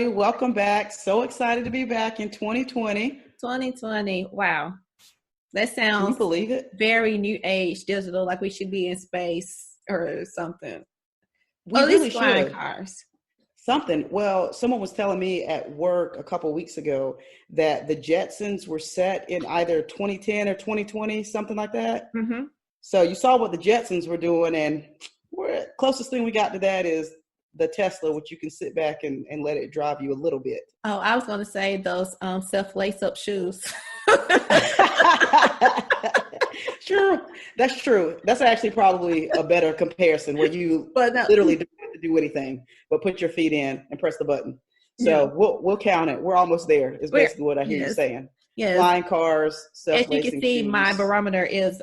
everybody. Welcome back. So excited to be back in 2020. 2020. Wow. That Can you sounds believe it? very new age digital, like we should be in space or something. We Or at really least flying should. cars. Something. Well, someone was telling me at work a couple weeks ago that the Jetsons were set in either 2010 or 2020, something like that. Mm-hmm. So you saw what the Jetsons were doing, and closest thing we got to that is the Tesla, which you can sit back and let it drive you a little bit. Oh, I was going to say those self-lace-up shoes. True. That's true. That's actually probably a better comparison where you But no, literally don't have to do anything but put your feet in and press the button. So yeah. we'll count it. We're almost there is basically what I hear you Yes. saying. Yes. Flying cars, As you self-lacing can see, shoes. my barometer is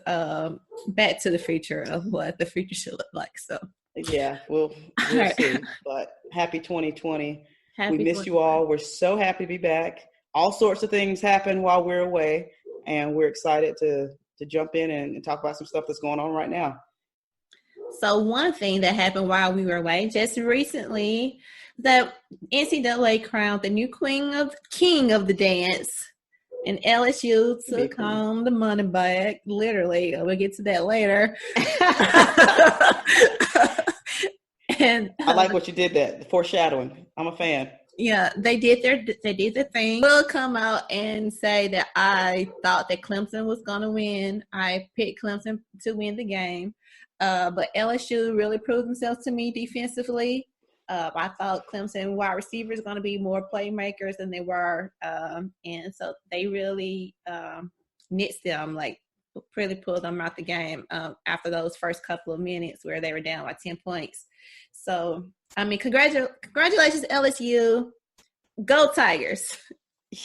back to the future of what the future should look like. So Yeah, we'll right. see. But happy 2020. Happy We miss you all. We're so happy to be back. All sorts of things happen while we're away, and we're excited to jump in and talk about some stuff that's going on right now. So one thing that happened while we were away just recently, the NCAA crowned the new king of the dance, and LSU took home the money back. Literally, we'll get to that later. And I like what you did. That the foreshadowing. I'm a fan. Yeah, they did their thing. We'll come out and say that I thought that Clemson was going to win. I picked Clemson to win the game. But LSU really proved themselves to me defensively. I thought Clemson wide receivers going to be more playmakers than they were. And so they really nixed them, like really pulled them out the game after those first couple of minutes where they were down like 10 points. So, I mean, congratulations, LSU. Go Tigers.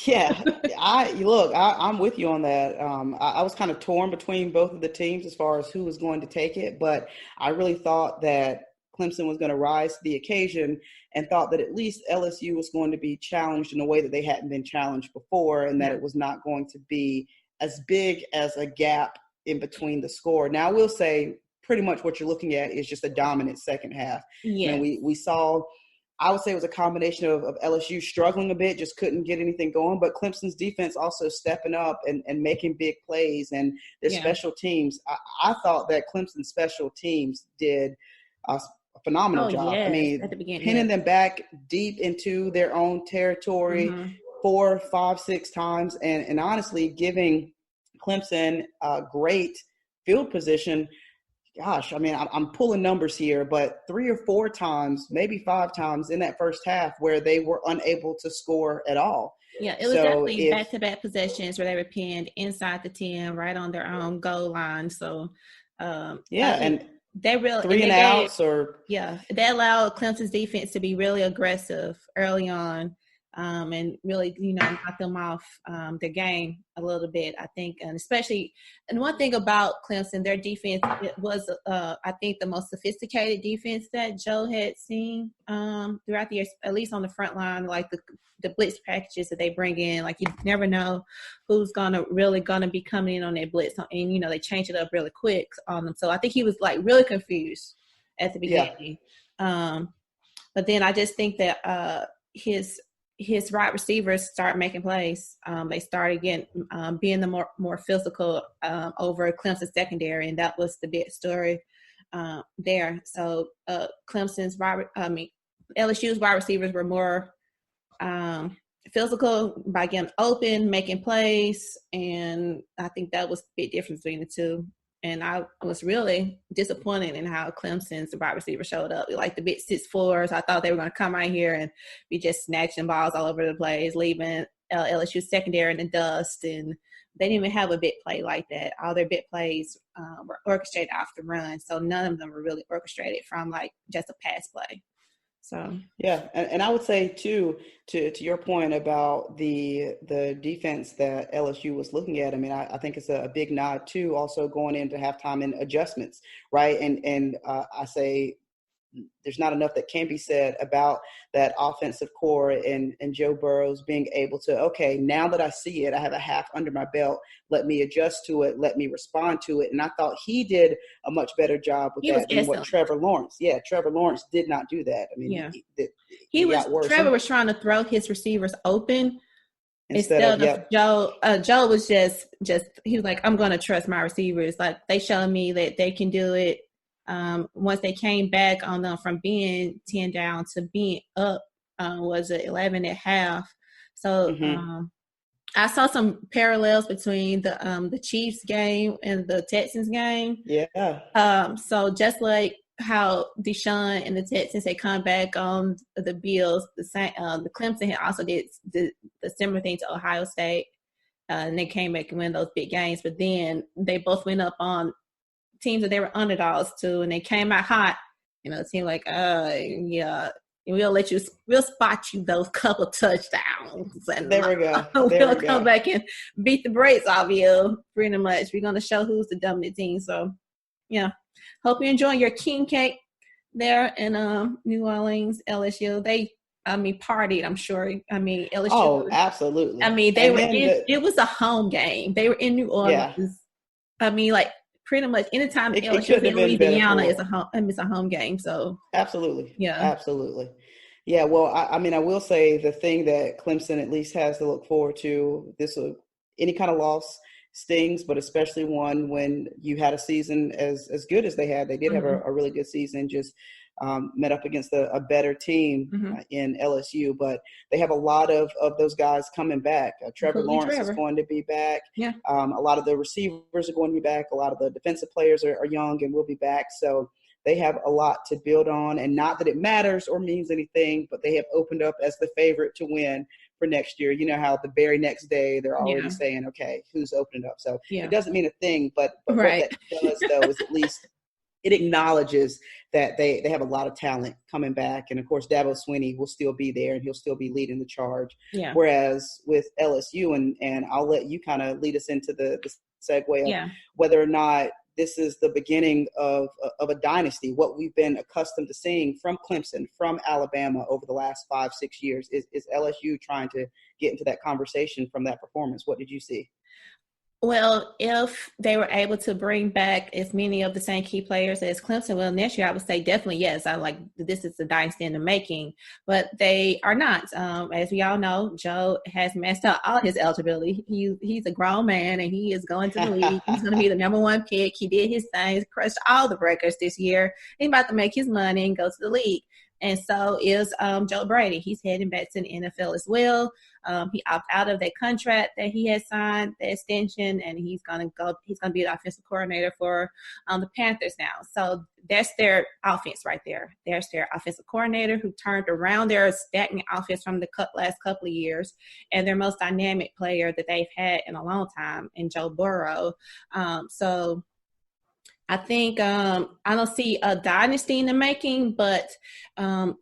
Yeah, I'm with you on that. I was kind of torn between both of the teams as far as who was going to take it, but I really thought that Clemson was going to rise to the occasion and thought that at least LSU was going to be challenged in a way that they hadn't been challenged before, and that it was not going to be as big as a gap in between the score. Now, I will say pretty much what you're looking at is just a dominant second half. Yeah. We saw, I would say it was a combination of LSU struggling a bit, just couldn't get anything going, but Clemson's defense also stepping up and making big plays, and their special teams. I thought that Clemson's special teams did a phenomenal job. Yes, I mean, at the beginning, pinning them back deep into their own territory 4, 5, 6 times, and honestly giving Clemson a great field position. Gosh, I mean, I'm pulling numbers here, but 3 or 4 times, maybe 5 times in that first half where they were unable to score at all. Yeah, it was definitely back-to-back possessions where they were pinned inside the 10, right on their own goal line. So, and they really 3 and outs they allowed Clemson's defense to be really aggressive early on. And really, knock them off their game a little bit, I think. And especially, and one thing about Clemson, their defense was, I think, the most sophisticated defense that Joe had seen throughout the years, at least on the front line, like the blitz packages that they bring in. Like, you never know who's really gonna be coming in on their blitz. And, they change it up really quick on them. So I think he was, like, really confused at the beginning. Yeah. But then I just think that his wide receivers start making plays. They started getting being the more physical over Clemson's secondary, and that was the big story there. So LSU's wide receivers were more physical by getting open, making plays, and I think that was the big difference between the two. And I was really disappointed in how Clemson's wide receiver showed up. Like the big 6'4s, I thought they were going to come out here and be just snatching balls all over the place, leaving LSU secondary in the dust. And they didn't even have a big play like that. All their big plays were orchestrated off the run. So none of them were really orchestrated from like just a pass play. So yeah, and I would say too, to your point about the defense that LSU was looking at. I mean, I think it's a big nod too, also going into halftime and adjustments, right? And I say there's not enough that can be said about that offensive core and Joe Burrow's being able to, okay, now that I see it, I have a half under my belt. Let me adjust to it. Let me respond to it. And I thought he did a much better job with that than what Trevor Lawrence. Yeah, Trevor Lawrence did not do that. I mean, he got worse. Trevor was trying to throw his receivers open instead of Joe. Joe was just he was like, I'm going to trust my receivers. Like, they showed me that they can do it. Once they came back on them from being 10 down to being up, was it 11 at half? So I saw some parallels between the Chiefs game and the Texans game. Yeah. So just like how Deshaun and the Texans had come back on the Bills, the Clemson had also did the similar thing to Ohio State, and they came back and win those big games. But then they both went up on teams that they were underdogs to, and they came out hot. It seemed like, we'll spot you those couple touchdowns. And there we go. We'll come back and beat the brakes off you, pretty much. We're going to show who's the dominant team. So, yeah. Hope you're enjoying your king cake there in New Orleans, LSU. They partied, I'm sure. LSU. Oh, absolutely. It was a home game. They were in New Orleans. Yeah. Pretty much anytime LSU in Louisiana is a home game. So absolutely. Yeah. Absolutely. Yeah. Well, I will say the thing that Clemson at least has to look forward to, any kind of loss stings, but especially one when you had a season as good as they had. They did have a really good season, just met up against a better team in LSU, but they have a lot of those guys coming back. Trevor Lawrence is going to be back. Yeah. A lot of the receivers are going to be back. A lot of the defensive players are young and will be back. So they have a lot to build on, and not that it matters or means anything, but they have opened up as the favorite to win for next year. You know how the very next day they're already saying, okay, who's opening up? So it doesn't mean a thing, but right. What that does though is at least it acknowledges that they have a lot of talent coming back. And of course, Dabo Swinney will still be there and he'll still be leading the charge. Yeah. Whereas with LSU, and I'll let you kind of lead us into the segue of whether or not this is the beginning of a dynasty. What we've been accustomed to seeing from Clemson, from Alabama over the last 5-6 years is LSU trying to get into that conversation from that performance. What did you see? Well, if they were able to bring back as many of the same key players as Clemson will next year, I would say definitely yes. This is the dynasty in the making, but they are not. As we all know, Joe has messed up all his eligibility. He's a grown man and he is going to the league. He's going to be the number one pick. He did his thing, crushed all the records this year. He's about to make his money and go to the league. And so is Joe Brady. He's heading back to the NFL as well. He opted out of that contract that he had signed, the extension, and he's going to be the offensive coordinator for the Panthers now. So that's their offense right there. There's their offensive coordinator who turned around their stagnant offense from the last couple of years, and their most dynamic player that they've had in a long time, in Joe Burrow. So I think I don't see a dynasty in the making, but it's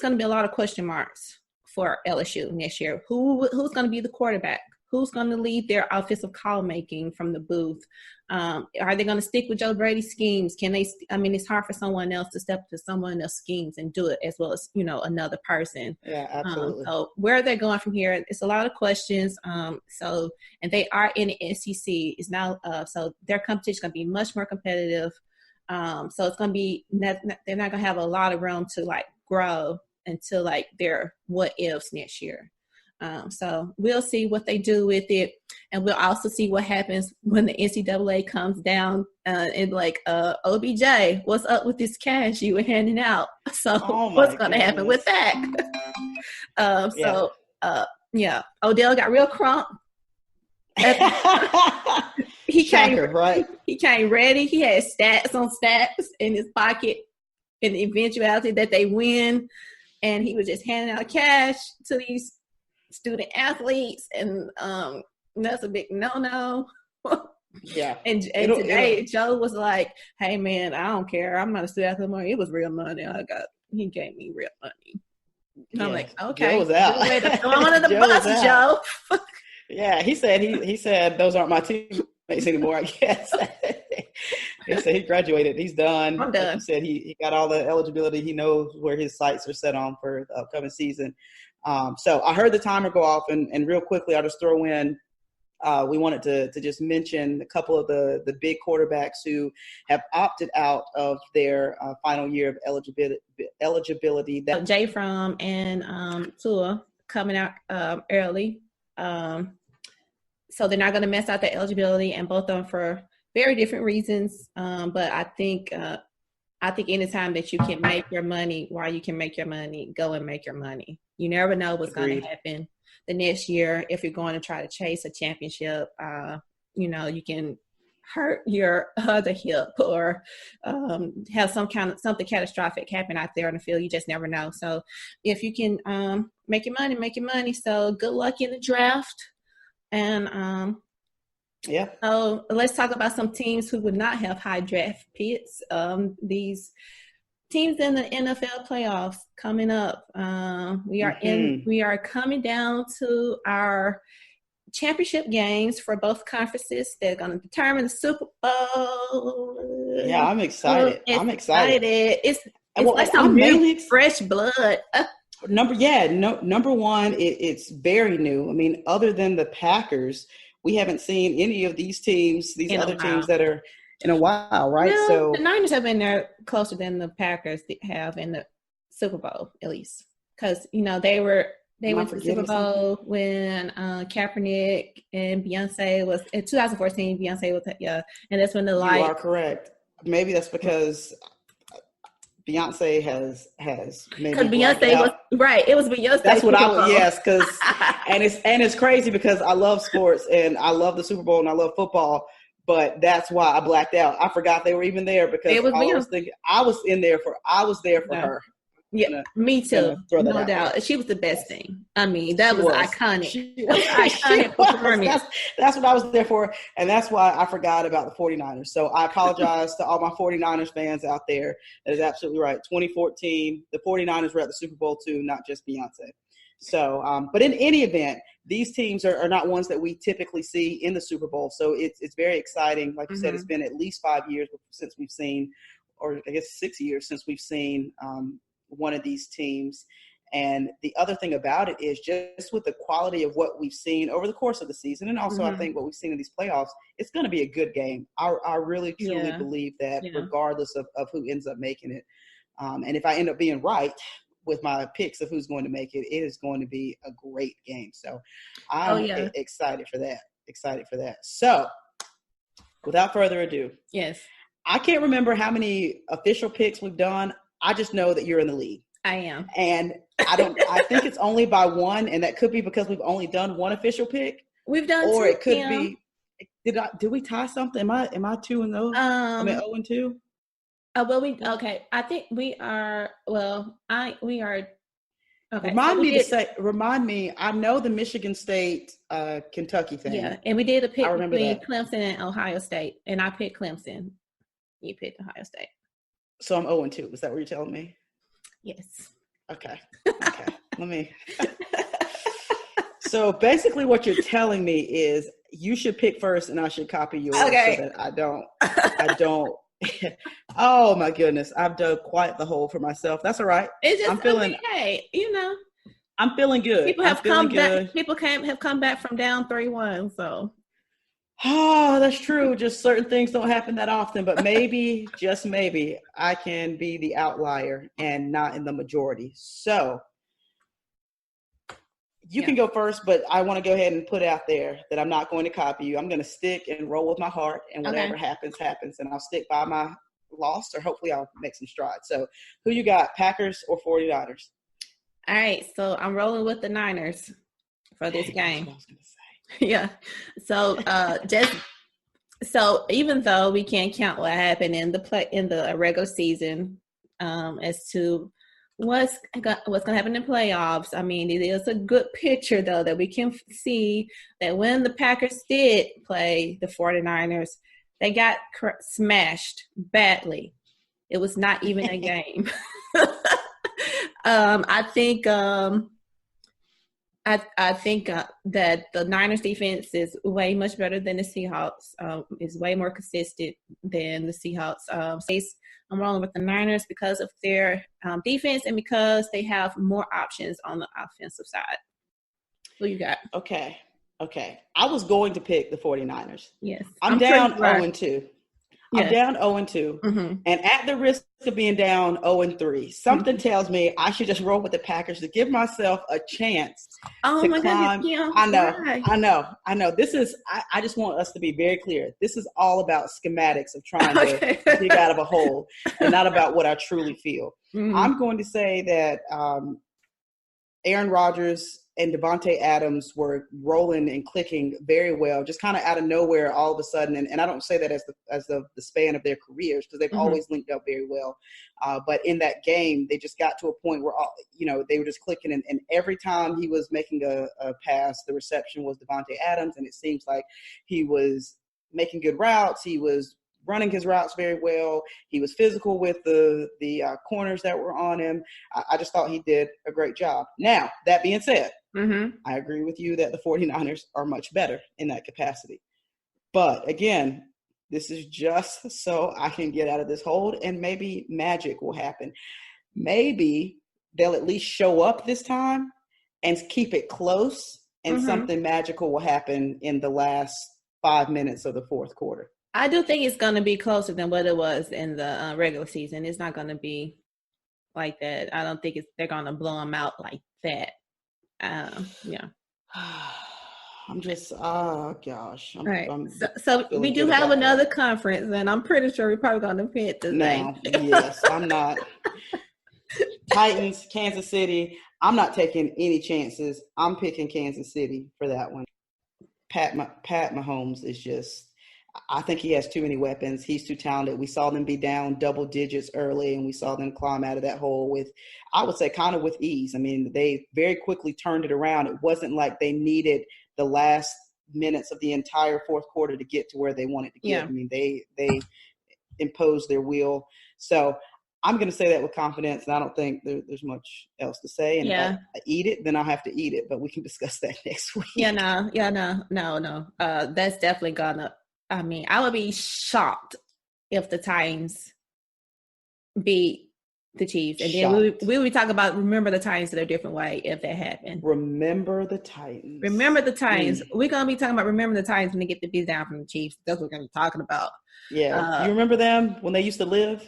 going to be a lot of question marks for LSU next year. Who's going to be the quarterback? Who's going to lead their offensive call making from the booth? Are they going to stick with Joe Brady's schemes? Can they? It's hard for someone else to step to someone else's schemes and do it as well as another person. Yeah, absolutely. So where are they going from here? It's a lot of questions. And they are in the SEC. It's now so their competition is going to be much more competitive. So it's going to be they're not going to have a lot of room to grow until their what ifs next year. So we'll see what they do with it, and we'll also see what happens when the NCAA comes down and OBJ, what's up with this cash you were handing out? So what's going to happen with that? Odell got real crunk. He came ready. He had stats on stats in his pocket in the eventuality that they win, and he was just handing out cash to these student athletes, and that's a big no. Yeah. And today Joe was like, hey man, I don't care, I'm not a student athlete anymore. It was real money he gave me real money. And I'm like, okay, Joe was out. Way to throw him under the bus, Joe. Yeah, he said those aren't my teammates anymore, I guess. He said he graduated. He's done. I'm done. Like you said, he got all the eligibility. He knows where his sights are set on for the upcoming season. So I heard the timer go off, and real quickly, I'll just throw in. We wanted to just mention a couple of the big quarterbacks who have opted out of their final year of eligibility. Jay Fromm and Tua coming out early. So they're not going to mess out their eligibility, and both of them for very different reasons. But I think anytime that you can make your money, while you can make your money, go and make your money. You never know what's going to happen the next year. If you're going to try to chase a championship, you can hurt your other hip or have something catastrophic happen out there on the field. You just never know. So if you can make your money. So good luck in the draft. And so let's talk about some teams who would not have high draft picks. These teams in the NFL playoffs coming up. We are coming down to our championship games for both conferences. They're going to determine the Super Bowl. Yeah, I'm excited. It's like some new fresh blood. Number one, it's very new. I mean, other than the Packers, we haven't seen any of these teams, other teams that are in a while, right? No, so the Niners have been there closer than the Packers have in the Super Bowl, at least, because they went to the Super Bowl when Kaepernick and Beyonce was in 2014. Beyonce was and that's when the light. You are correct. Maybe that's because Beyonce has maybe because Beyonce was right. It was Beyonce. That's what I was. Yes, because and it's crazy because I love sports and I love the Super Bowl and I love football, but that's why I blacked out. I forgot they were even there because I was there for her. Yeah, me too. No doubt. She was the best thing. I mean, that was iconic. Iconic performance. That's what I was there for. And that's why I forgot about the 49ers. So I apologize to all my 49ers fans out there. That is absolutely right. 2014, the 49ers were at the Super Bowl too, not just Beyonce. So, but in any event, these teams are not ones that we typically see in the Super Bowl. So it's very exciting. Like you said, it's been at least 5 years since we've seen, or I guess 6 years since we've seen one of these teams. And the other thing about it is just with the quality of what we've seen over the course of the season, and also I think what we've seen in these playoffs, it's going to be a good game. I really truly believe that regardless of who ends up making it. And if I end up being right with my picks of who's going to make it, it is going to be a great game. So I'm excited for that. So without further ado, I can't remember how many official picks we've done. I just know that you're in the lead. I am. And I think it's only by one, and that could be because we've only done one official pick. We've done or two, it could be did we tie something? Am I 2-0? I mean 0-2? I think we are we are okay. Remind me, I know the Michigan State Kentucky thing. Yeah, and we did a pick between Clemson and Ohio State, and I picked Clemson. You picked Ohio State. So I'm 0-2. Is that what you're telling me? Yes. Okay. Let me. So basically what you're telling me is you should pick first and I should copy yours so that I don't. Oh my goodness. I've dug quite the hole for myself. That's all right. I'm feeling I'm feeling good. People have come back. People have come back from down 3-1. So. Oh, that's true. Just certain things don't happen that often, but maybe, just maybe, I can be the outlier and not in the majority. So you can go first, but I want to go ahead and put out there that I'm not going to copy you. I'm going to stick and roll with my heart, and whatever happens, happens. And I'll stick by my loss, or hopefully I'll make some strides. So who you got, Packers or 49ers? All right. So I'm rolling with the Niners for this game. That's what I was going to say. Yeah. So even though we can't count what happened in the regular season as to what's going to happen in playoffs, I mean, it is a good picture though that we can see that when the Packers did play the 49ers, they got smashed badly. It was not even a game. I think I think that the Niners defense is way much better than the Seahawks. Is way more consistent than the Seahawks. I'm rolling with the Niners because of their defense and because they have more options on the offensive side. Who you got? Okay. I was going to pick the 49ers. Yes. I'm down 0-2. I'm Yes. down 0-2. And at the risk of being down 0-3, something tells me I should just roll with the Packers to give myself a chance to climb. God, I know. This is, I just want us to be very clear. This is all about schematics of trying to dig out of a hole and not about what I truly feel. I'm going to say that Aaron Rodgers and Devontae Adams were rolling and clicking very well, just kind of out of nowhere all of a sudden. And I don't say that as the span of their careers, because they've always linked up very well. But in that game, they just got to a point where, they were just clicking. And every time he was making a pass, the reception was Devontae Adams. And it seems like he was making good routes. He was running his routes very well. He was physical with the corners that were on him. I just thought he did a great job. Now, that being said, I agree with you that the 49ers are much better in that capacity. But again, this is just so I can get out of this hold and maybe magic will happen. Maybe they'll at least show up this time and keep it close, and something magical will happen in the last 5 minutes of the fourth quarter. I do think it's going to be closer than what it was in the regular season. It's not going to be like that. I don't think they're going to blow them out like that. Yeah. I'm just, oh gosh. All right. So we do have another conference, and I'm pretty sure we're probably going to pick the same. Yes, I'm not. Titans, Kansas City. I'm not taking any chances. I'm picking Kansas City for that one. Pat Mahomes is just, I think he has too many weapons. He's too talented. We saw them be down double digits early, and we saw them climb out of that hole with, I would say, kind of with ease. I mean, they very quickly turned it around. It wasn't like they needed the last minutes of the entire fourth quarter to get to where they wanted to get. Yeah. I mean, they imposed their will. So I'm going to say that with confidence, and I don't think there's much else to say. And if I eat it, then I'll have to eat it. But we can discuss that next week. No. That's definitely gonna. I mean, I would be shocked if the Titans beat the Chiefs. And then we would talk about remember the Titans in a different way if that happened. Remember the Titans. We're going to be talking about remember the Titans when they get the beat down from the Chiefs. That's what we're going to be talking about. Yeah. You remember them when they used to live?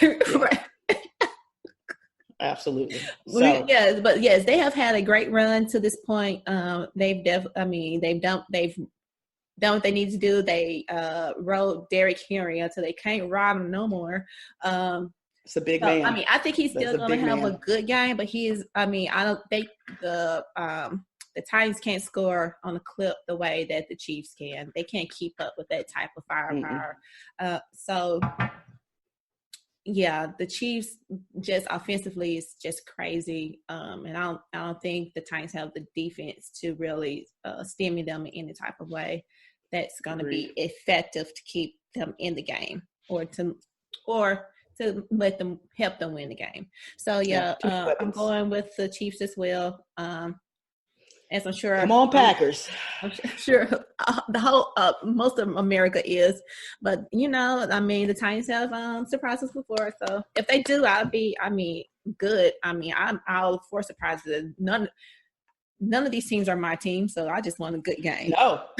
Right. Absolutely. So. Yes, they have had a great run to this point. They've done what they need to do. They rode Derrick Henry until they can't ride him no more. It's a big man. I mean, I think he's still going to have a good game, but I don't think the Titans can't score on a clip the way that the Chiefs can. They can't keep up with that type of firepower. The Chiefs just offensively is just crazy. And I don't think the Titans have the defense to really stimulate them in any type of way that's going to be effective to keep them in the game or to let them help them win the game. So I'm going with the Chiefs as well. As I'm sure. Come on, Packers. I'm sure the whole most of America is, but the Titans have surprised us before. So if they do, I'll be good. I'm all for surprises. None of these teams are my team, so I just want a good game.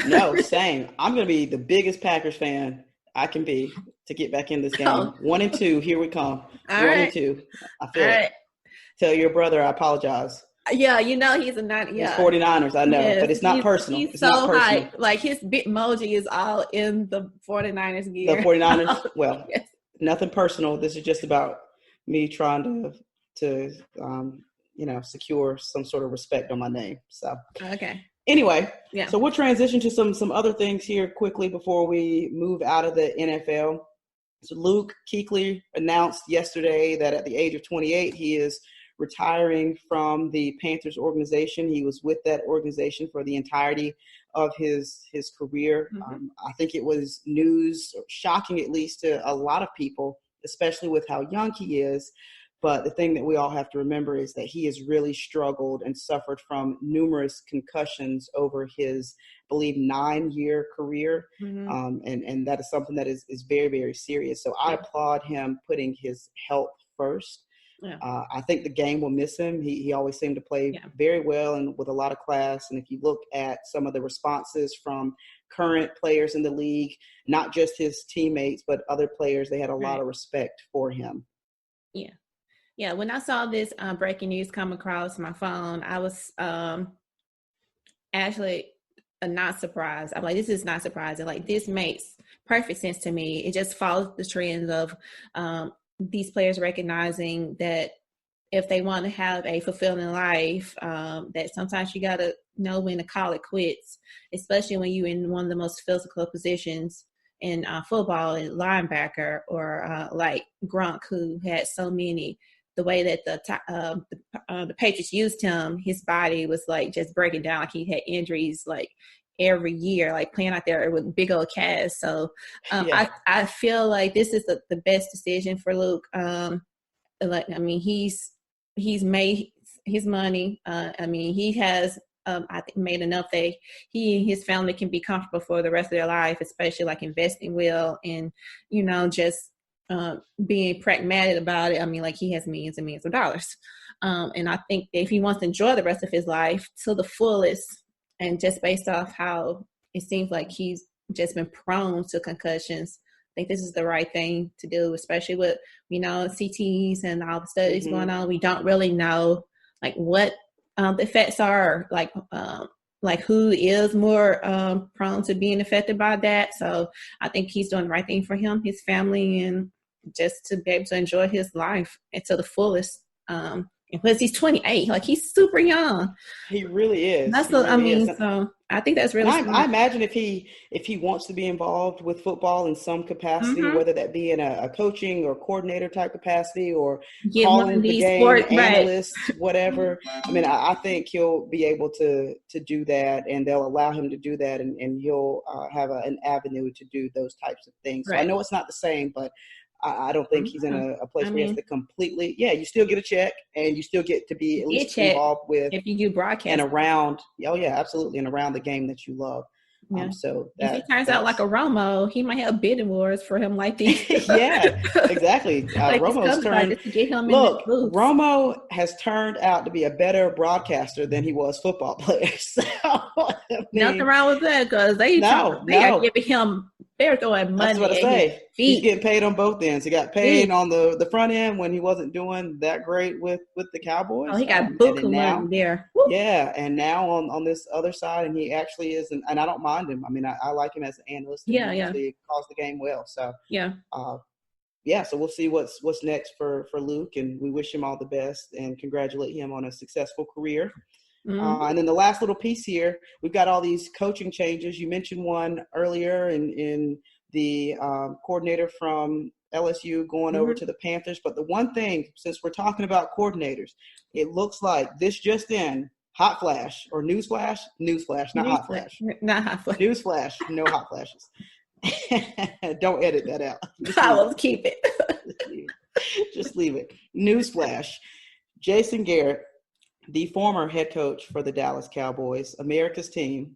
No, same. I'm going to be the biggest Packers fan I can be to get back in this game. 1-2, here we come. All 1-2. I feel it. Tell your brother I apologize. Yeah, he's a not. Yeah, it's 49ers. I know, but it's not personal. He's so high. Like his Bitmoji is all in the 49ers gear. The 49ers. Well, nothing personal. This is just about me trying to secure some sort of respect on my name. So okay. Anyway, so we'll transition to some other things here quickly before we move out of the NFL. So Luke Kuechly announced yesterday that at the age of 28, he is retiring from the Panthers organization. He was with that organization for the entirety of his career. I think it was news, shocking at least to a lot of people, especially with how young he is. But the thing that we all have to remember is that he has really struggled and suffered from numerous concussions over his, I believe, 9-year career. And that is something that is very, very serious. So I applaud him putting his health first. Yeah. I think the game will miss him. He always seemed to play very well and with a lot of class. And if you look at some of the responses from current players in the league, not just his teammates, but other players, they had a lot of respect for him. Yeah. Yeah. When I saw this breaking news come across my phone, I was actually not surprised. I'm like, this is not surprising. Like, this makes perfect sense to me. It just follows the trends of these players recognizing that if they want to have a fulfilling life, that sometimes you got to know when to call it quits, especially when you're in one of the most physical positions in football, in linebacker, or like Gronk, who had so many. The way that the Patriots used him, his body was like just breaking down. Like, he had injuries like every year, like playing out there with big old casts. So I feel like this is the best decision for Luke. He's made his money. He has I think made enough that he and his family can be comfortable for the rest of their life, especially like investing well and, just being pragmatic about it. Like, he has millions and millions of dollars. And I think if he wants to enjoy the rest of his life to the fullest, and just based off how it seems like he's just been prone to concussions, I think this is the right thing to do, especially with, CTs and all the studies going on. We don't really know like what the effects are, like who is more prone to being affected by that. So I think he's doing the right thing for him, his family, and just to be able to enjoy his life and to the fullest. Because he's 28, like, he's super young. He really is. So I think that's really. I imagine if he wants to be involved with football in some capacity, whether that be in a coaching or coordinator type capacity, or calling the game, analyst, whatever. I think he'll be able to do that, and they'll allow him to do that, and he'll have an avenue to do those types of things. So I know it's not the same, but I don't think he's in a place where he has to completely. Yeah, you still get a check, and you still get to be at least involved with if you do broadcast and around. Oh yeah, absolutely, and around the game that you love. Yeah. So if he turns out like a Romo, he might have bidding wars for him like these. Yeah, exactly. Romo's turned. To get him look, Romo has turned out to be a better broadcaster than he was football player. So, nothing wrong with that, because they are giving him. They're throwing money. That's what I say. He's getting paid on both ends. He got paid on the front end when he wasn't doing that great with the Cowboys. Oh, he got buku money there. Woo. Yeah, and now on this other side, and he actually is, and I don't mind him. I like him as an analyst. He calls the game well. So so we'll see what's next for Luke, and we wish him all the best and congratulate him on a successful career. And then the last little piece here, we've got all these coaching changes. You mentioned one earlier in the coordinator from LSU going over to the Panthers. But the one thing, since we're talking about coordinators, it looks like this just in, hot flash or newsflash, not hot flash. Not hot flash. Newsflash, no hot flashes. Don't edit that out. I will keep it. Just leave it. Newsflash. Jason Garrett, the former head coach for the Dallas Cowboys, America's team,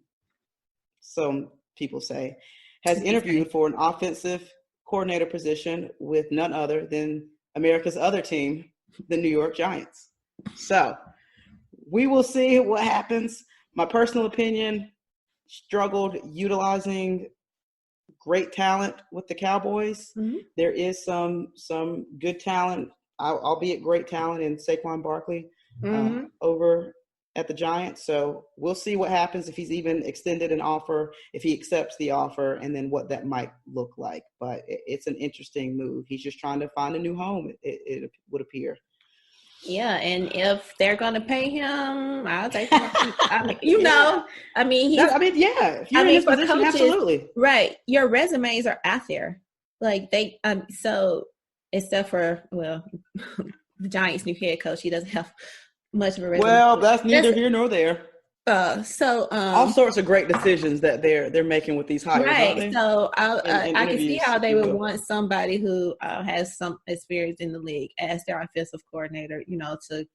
some people say, has interviewed for an offensive coordinator position with none other than America's other team, the New York Giants. So we will see what happens. My personal opinion, struggled utilizing great talent with the Cowboys. There is some good talent, albeit great talent, in Saquon Barkley. Over at the Giants. So we'll see what happens, if he's even extended an offer, if he accepts the offer, and then what that might look like. But it's an interesting move. He's just trying to find a new home, it would appear. Yeah, and if they're going to pay him, I'll take him. If you're in his position, coaches, absolutely. Right. Your resumes are out there. Like, they, so except for, the Giants' new head coach, he doesn't have much of a resume. Well, that's neither here nor there. All sorts of great decisions that they're making with these hires, aren't right. they? So In I can see interviews, how if they you would will. want somebody who has some experience in the league as their offensive coordinator, to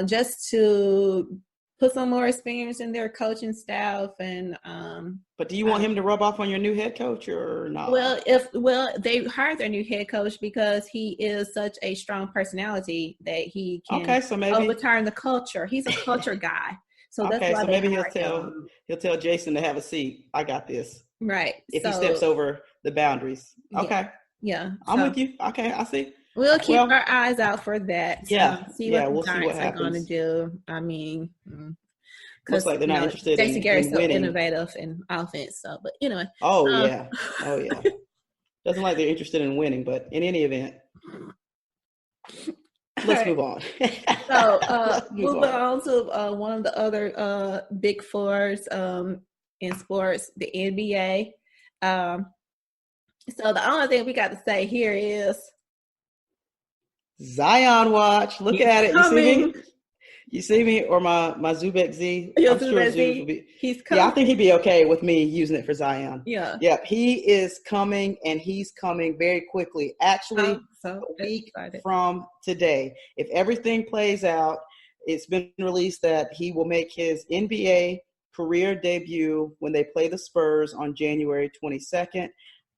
just to put some more experience in their coaching staff. And But do you want him to rub off on your new head coach or not? they hired their new head coach because he is such a strong personality that he can Okay, so maybe. overturn the culture. He's a culture guy, so that's Okay, why so they maybe hired him. he'll tell Jason to have a seat. I got this. Right. If he steps So over the boundaries. yeah, Okay, yeah. I'm So with you. Okay, I see. we'll keep Well, our eyes out for that. yeah, See yeah. what the We'll see what Giants are going to happens. do. I mean, Looks because like they're not interested Jason Garrett's in so winning. innovative in offense. So, but anyway, Oh uh, yeah, oh yeah. Doesn't like they're interested in winning, but in any event, all let's right. move on. So, Let's move moving on. on to one of the other big fours in sports, the NBA. Um, so the only thing we got to say here is Zion watch. Look he's at it. You see coming. me? You see me? Or my Zubek Z? I'm sure Zubek will be. He's Yeah, I coming. think he'd be okay with me using it for Zion. Yeah. Yep, he is coming, and he's coming very quickly. Actually, I'm so a week excited. from today. If everything plays out, it's been released that he will make his NBA career debut when they play the Spurs on January 22nd.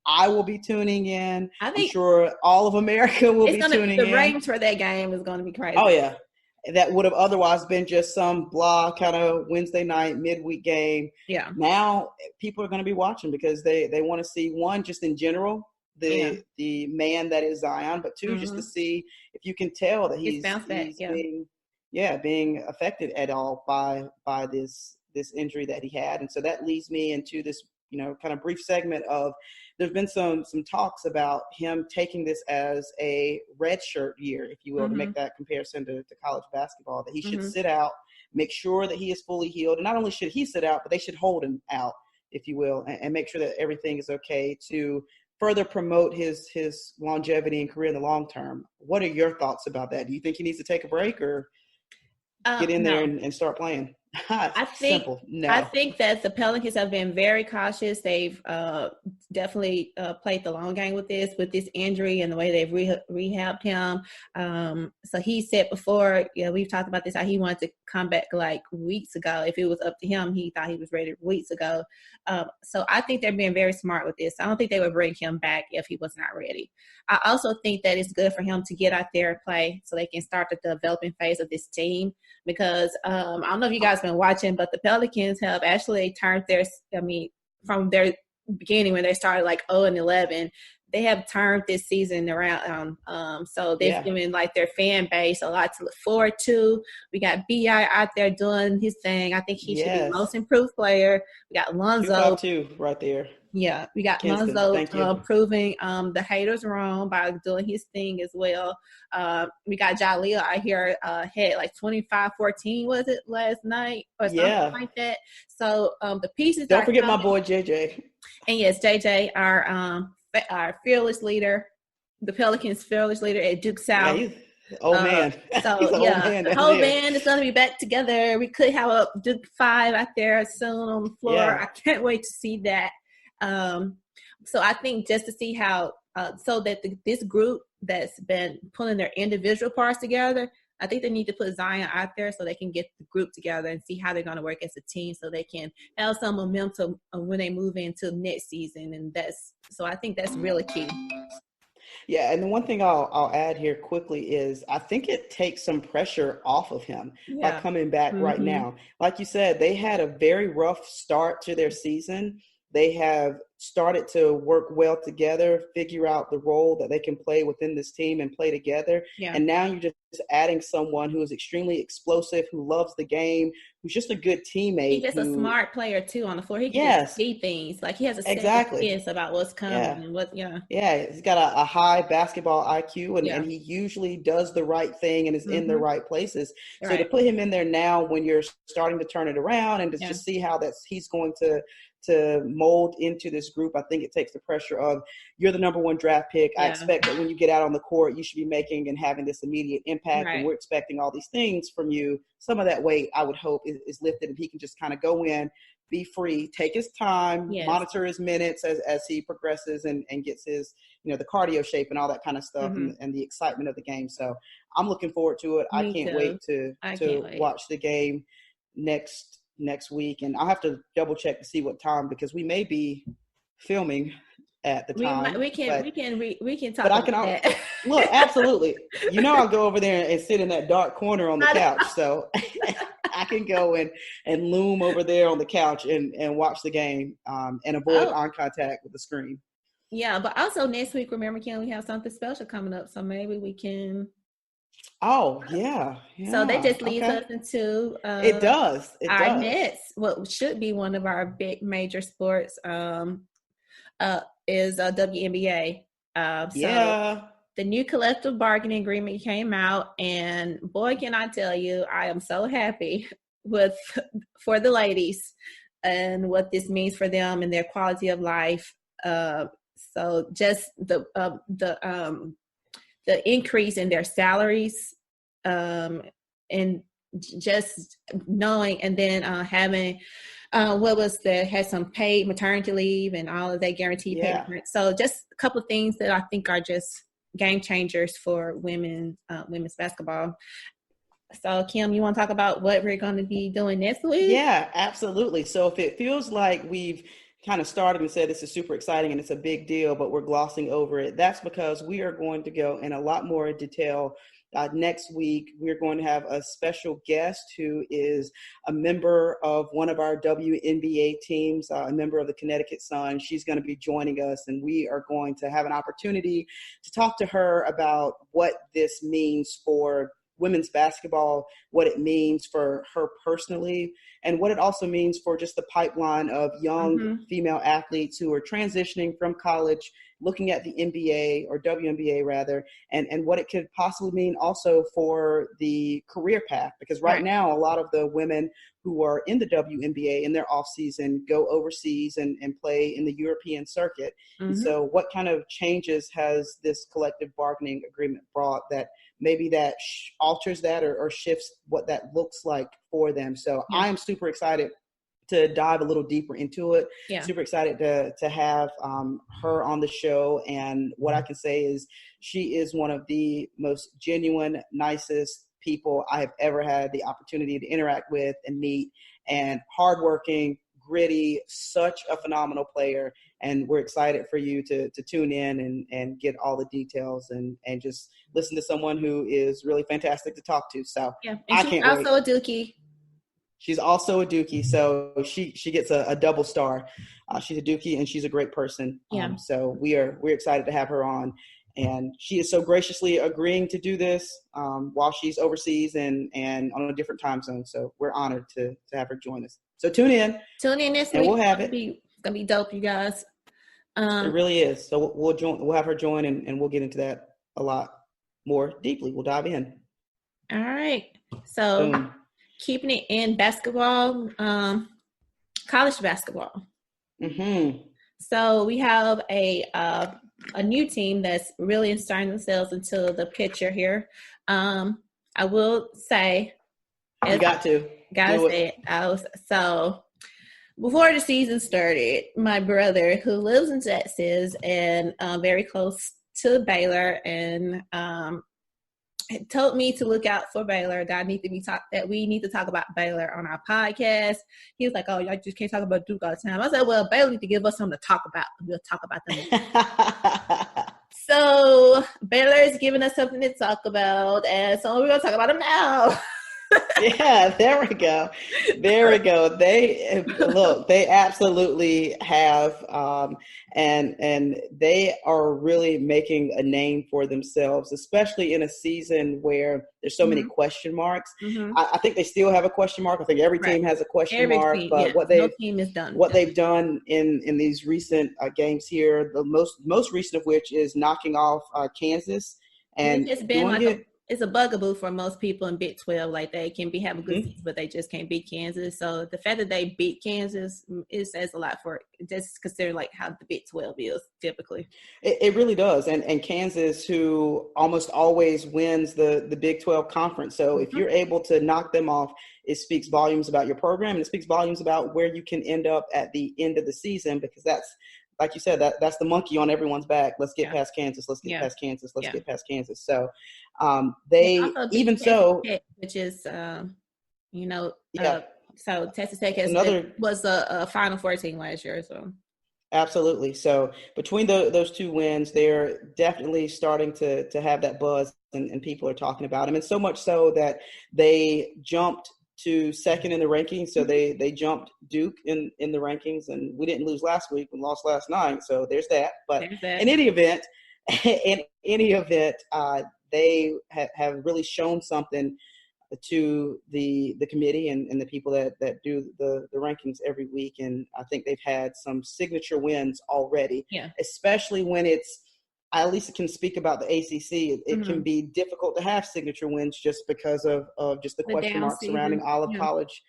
I will be tuning in. I I'm think sure all of America will be tuning the in. ratings for that game is gonna be crazy. Oh, yeah. That would have otherwise been just some blah kind of Wednesday night midweek game. Yeah. Now people are going to be watching because they want to see, one, just in general, the man that is Zion, but two, just to see if you can tell that he's being affected at all by this injury that he had. And so that leads me into this kind of brief segment of, there's been some talks about him taking this as a redshirt year, if you will, to make that comparison to college basketball, that he should sit out, make sure that he is fully healed. And not only should he sit out, but they should hold him out, if you will, and make sure that everything is okay to further promote his longevity and career in the long term. What are your thoughts about that? Do you think he needs to take a break or get in there and start playing? I think that the Pelicans have been very cautious. They've definitely played the long game with this injury and the way they've rehabbed him. So he said before, we've talked about this, how he wanted to come back like weeks ago. If it was up to him, he thought he was ready weeks ago. So I think they're being very smart with this. I don't think they would bring him back if he was not ready. I also think that it's good for him to get out there and play so they can start the developing phase of this team, because I don't know if you guys been watching, but the Pelicans have actually turned from their beginning when they started like 0-11, they have turned this season around. So they've given like their fan base a lot to look forward to. We got B.I. out there doing his thing. I think he should be most improved player. We got Lonzo 252 right there. Yeah, we got Kinston, Lonzo proving the haters wrong by doing his thing as well. We got Jaleel out here had like 25-14, was it last night or something like that. So the pieces. Don't forget my boy JJ. And yes, JJ, our fearless leader, the Pelicans' fearless leader at Duke South. Yeah, old man. So the whole band is going to be back together. We could have a Duke 5 out there soon on the floor. I can't wait to see that. So I think just to see how, so that this group that's been pulling their individual parts together, I think they need to put Zion out there so they can get the group together and see how they're going to work as a team so they can have some momentum when they move into next season. And so I think that's really key. Yeah, and the one thing I'll add here quickly is I think it takes some pressure off of him by coming back right now. Like you said, they had a very rough start to their season. They have started to work well together, figure out the role that they can play within this team and play together. Yeah. And now you're just adding someone who is extremely explosive, who loves the game, who's just a good teammate. He's just a smart player too on the floor. He can just see things. Like he has a second sense about what's coming and what. Yeah, he's got a high basketball IQ, and he usually does the right thing and is in the right places. So to put him in there now when you're starting to turn it around and to just see how he's going to to mold into this group. I think it takes the pressure of, you're the number one draft pick. I expect that when you get out on the court, you should be making and having this immediate impact. And we're expecting all these things from you. Some of that weight, I would hope, is lifted, and he can just kind of go in, be free, take his time, monitor his minutes as he progresses and gets his, the cardio shape and all that kind of stuff, and the excitement of the game. So I'm looking forward to it. I can't wait to watch the game next week. And I'll have to double check to see what time, because we may be filming at the time. We can talk about that. Look, absolutely. I'll go over there and sit in that dark corner on the couch. So I can go and loom over there on the couch and watch the game and avoid eye contact with the screen. Yeah, but also next week, remember, Kim, we have something special coming up. So maybe we can. Oh, yeah. So that just leads us into it does. Our next, what should be one of our big major sports is WNBA. So the new collective bargaining agreement came out, and boy, can I tell you, I am so happy for the ladies and what this means for them and their quality of life. So just the increase in their salaries, and just knowing, and then having had some paid maternity leave and all of that guaranteed payment. So just a couple of things that I think are just game changers for women's basketball. So Kim, you want to talk about what we're going to be doing next week? Yeah, absolutely. So if it feels like we've kind of started and said this is super exciting and it's a big deal, but we're glossing over it, that's because we are going to go in a lot more detail. Next week, we're going to have a special guest who is a member of one of our WNBA teams, a member of the Connecticut Sun. She's going to be joining us, and we are going to have an opportunity to talk to her about what this means for women's basketball, what it means for her personally, and what it also means for just the pipeline of young female athletes who are transitioning from college, looking at the NBA or WNBA rather, and what it could possibly mean also for the career path. Because right now, a lot of the women who are in the WNBA in their off season go overseas and play in the European circuit. And so what kind of changes has this collective bargaining agreement brought that maybe that alters that or shifts what that looks like for them? So I am super excited to dive a little deeper into it. Super excited to have her on the show. And what I can say is she is one of the most genuine, nicest people I have ever had the opportunity to interact with and meet, and hardworking, gritty, such a phenomenal player. And we're excited for you to tune in and get all the details and just listen to someone who is really fantastic to talk to. So and she's also a Dookie. She's also a Dookie, so she gets a double star. She's a Dookie and she's a great person. So we're excited to have her on, and she is so graciously agreeing to do this while she's overseas and on a different time zone. So we're honored to have her join us. So tune in this week. We'll have it. It's gonna be dope, you guys. It really is. So we'll have her join and we'll get into that a lot more deeply. We'll dive in. All right. So. Boom. Keeping it in basketball, college basketball. So we have a new team that's really inserting themselves into the picture here. I will say, you gotta say it. So before the season started, my brother, who lives in Texas and very close to Baylor, and told me to look out for Baylor, that we need to talk about Baylor on our podcast. He was like, "Oh, y'all just can't talk about Duke all the time." I said, "Well, Baylor need to give us something to talk about. We'll talk about them." So Baylor is giving us something to talk about, and so we're gonna talk about them now. Yeah, there we go. They absolutely have, and they are really making a name for themselves, especially in a season where there's so many question marks. I think they still have a question mark. I think every team has a question mark, but what they've done in these recent games here, the most recent of which is knocking off Kansas, and it's been it's a bugaboo for most people in Big 12. Like they can have a good season, but they just can't beat Kansas. So the fact that they beat Kansas, it says a lot for just considering like how the Big 12 is typically. It really does. And Kansas, who almost always wins the Big 12 conference. So if you're able to knock them off, it speaks volumes about your program, and it speaks volumes about where you can end up at the end of the season, because that's, like you said, that's the monkey on everyone's back. Let's get past Kansas. Let's get past Kansas. Let's get past Kansas. So they even so, Tech, which is so Texas Tech was a Final Four team last year. So absolutely. So between those two wins, they're definitely starting to have that buzz, and people are talking about them, and so much so that they jumped to second in the rankings. So they jumped Duke in the rankings, and we didn't lose last week. We lost last night. So there's that. But in any event, they have really shown something to the committee and the people that do the rankings every week. And I think they've had some signature wins already, especially when it's, I at least can speak about the ACC. It can be difficult to have signature wins just because of just the question marks surrounding all of college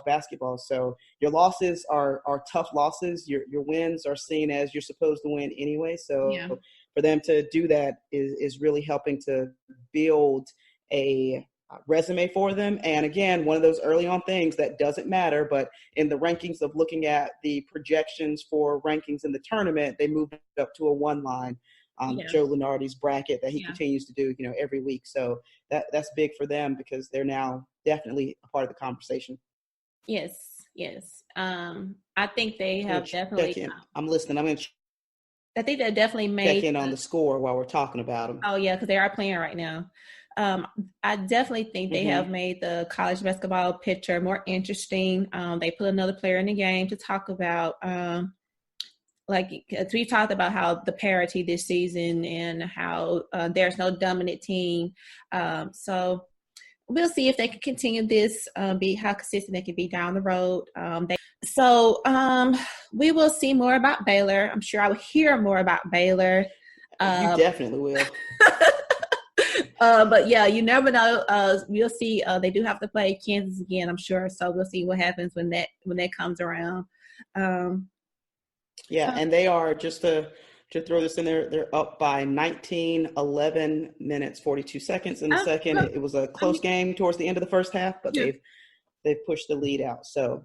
basketball. So your losses are tough losses. Your wins are seen as you're supposed to win anyway. So for them to do that is really helping to build a resume for them. And again, one of those early on things that doesn't matter, but in the rankings of looking at the projections for rankings in the tournament, they moved up to a 1 line. Joe Lunardi's bracket that he continues to do, every week. So that's big for them, because they're now definitely a part of the conversation. Yes. I think they have definitely. I'm listening. I think they definitely made check in on the score while we're talking about them. Oh yeah, because they are playing right now. I definitely think they have made the college basketball picture more interesting. They put another player in the game to talk about, like we talked about how the parity this season and how there's no dominant team. So we'll see if they can continue this, be how consistent they can be down the road. We will see more about Baylor. I'm sure I will hear more about Baylor. You definitely will. But yeah, you never know. We'll see. They do have to play Kansas again, I'm sure. So we'll see what happens when that comes around. And they are, just to throw this in there, they're up by 19, 11 minutes, 42 seconds in the second. It was a close game towards the end of the first half, but they've pushed the lead out. So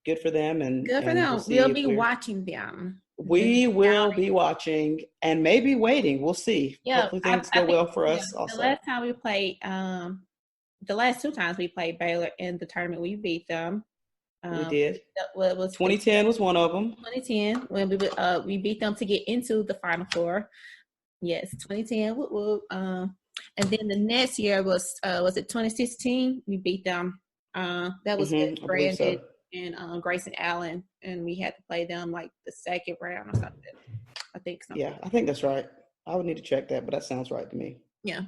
good for them. And good for them. We'll be watching them. We will be watching and maybe waiting. We'll see. Yeah, hopefully things go well for us. Also, the last time we played, the last 2 times we played Baylor in the tournament, we beat them. We did. Well, it was 2010 was one of them. 2010 when we beat them to get into the Final Four. Yes, 2010. And then the next year was it 2016? We beat them. That was with Brandon and Grayson Allen, and we had to play them like the second round or something. I think so. Yeah, I think that's right. I would need to check that, but that sounds right to me. Yeah.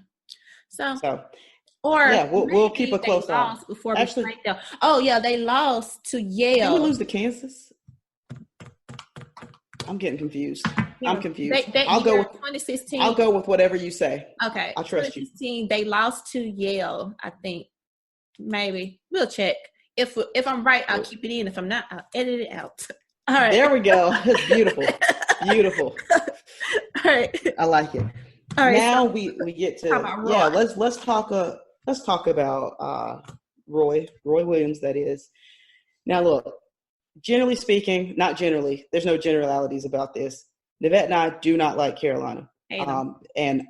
We'll keep a close eye. Before we played them. Oh yeah, they lost to Yale. Did we lose to Kansas? I'm getting confused. Yeah. I'm confused. I'll go with 2016. I'll go with whatever you say. Okay. I trust you. 2016, they lost to Yale. I think maybe we'll check. If I'm right, I'll keep it in. If I'm not, I'll edit it out. All right. There we go. It's beautiful. Beautiful. All right. I like it. All right. Now we get to let's talk about Roy Williams, that is. Now look, generally speaking, not generally, there's no generalities about this. Nevette and I do not like Carolina. And